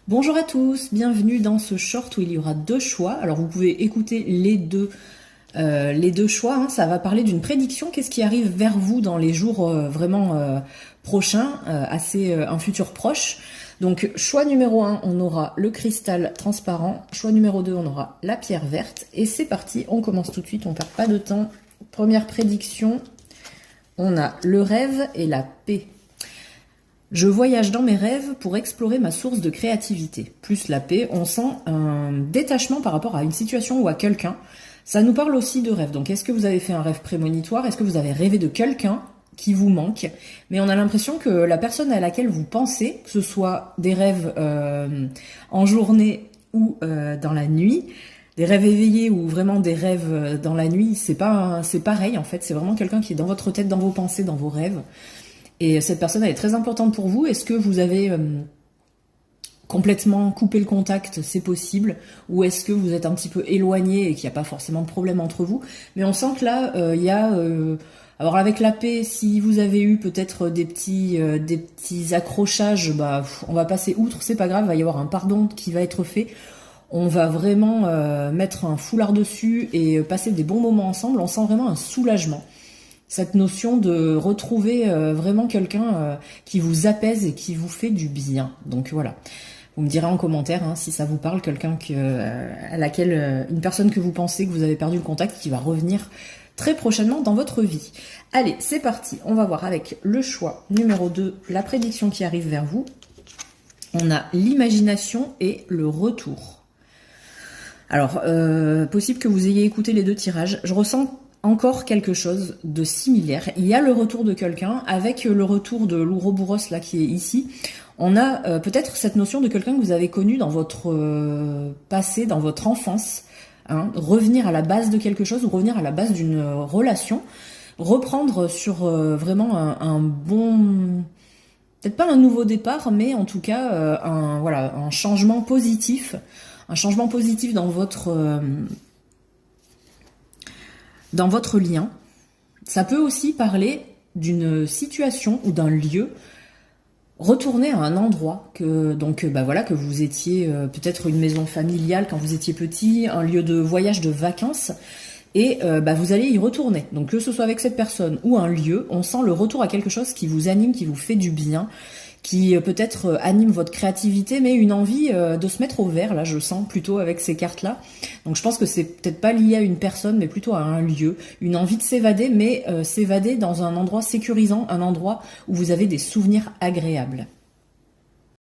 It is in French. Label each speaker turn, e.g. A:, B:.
A: Bonjour à tous, bienvenue dans ce short où il y aura deux choix. Alors vous pouvez écouter les deux choix, hein. Ça va parler d'une prédiction, qu'est-ce qui arrive vers vous dans les jours vraiment prochains, un futur proche. Donc choix numéro 1, on aura le cristal transparent. Choix numéro 2, on aura la pierre verte. Et c'est parti, on commence tout de suite, on perd pas de temps. Première prédiction, on a le rêve et la paix. Je voyage dans mes rêves pour explorer ma source de créativité. Plus la paix, on sent un détachement par rapport à une situation ou à quelqu'un. Ça nous parle aussi de rêve. Donc est-ce que vous avez fait un rêve prémonitoire? Est-ce que vous avez rêvé de quelqu'un qui vous manque? Mais on a l'impression que la personne à laquelle vous pensez, que ce soit des rêves en journée ou dans la nuit, des rêves éveillés ou vraiment des rêves dans la nuit, c'est pareil en fait. C'est vraiment quelqu'un qui est dans votre tête, dans vos pensées, dans vos rêves. Et cette personne, elle est très importante pour vous. Est-ce que vous avez complètement coupé le contact? C'est possible. Ou est-ce que vous êtes un petit peu éloigné et qu'il n'y a pas forcément de problème entre vous? Mais on sent que là, il y a... alors avec la paix, si vous avez eu peut-être des petits accrochages, bah, on va passer outre, c'est pas grave, il va y avoir un pardon qui va être fait. On va vraiment mettre un foulard dessus et passer des bons moments ensemble. On sent vraiment un soulagement. Cette notion de retrouver vraiment quelqu'un qui vous apaise et qui vous fait du bien. Donc voilà, vous me direz en commentaire hein, si ça vous parle, quelqu'un à laquelle une personne que vous pensez que vous avez perdu le contact, qui va revenir très prochainement dans votre vie. Allez, c'est parti, on va voir avec le choix numéro 2, la prédiction qui arrive vers vous. On a l'imagination et le retour. Alors, possible que vous ayez écouté les deux tirages, je ressens encore quelque chose de similaire. Il y a le retour de quelqu'un, avec le retour de l'Ouroboros là qui est ici. On a peut-être cette notion de quelqu'un que vous avez connu dans votre passé, dans votre enfance. Hein, revenir à la base de quelque chose ou revenir à la base d'une relation. Reprendre sur vraiment un bon... Peut-être pas un nouveau départ, mais en tout cas un changement positif. Un changement positif dans votre lien. Ça peut aussi parler d'une situation ou d'un lieu, retourner à un endroit que vous étiez peut-être une maison familiale quand vous étiez petit, un lieu de voyage, de vacances, et vous allez y retourner. Donc que ce soit avec cette personne ou un lieu, on sent le retour à quelque chose qui vous anime, qui vous fait du bien, qui peut-être anime votre créativité, mais une envie de se mettre au vert, là je sens plutôt avec ces cartes-là. Donc je pense que c'est peut-être pas lié à une personne, mais plutôt à un lieu, une envie de s'évader, mais s'évader dans un endroit sécurisant, un endroit où vous avez des souvenirs agréables.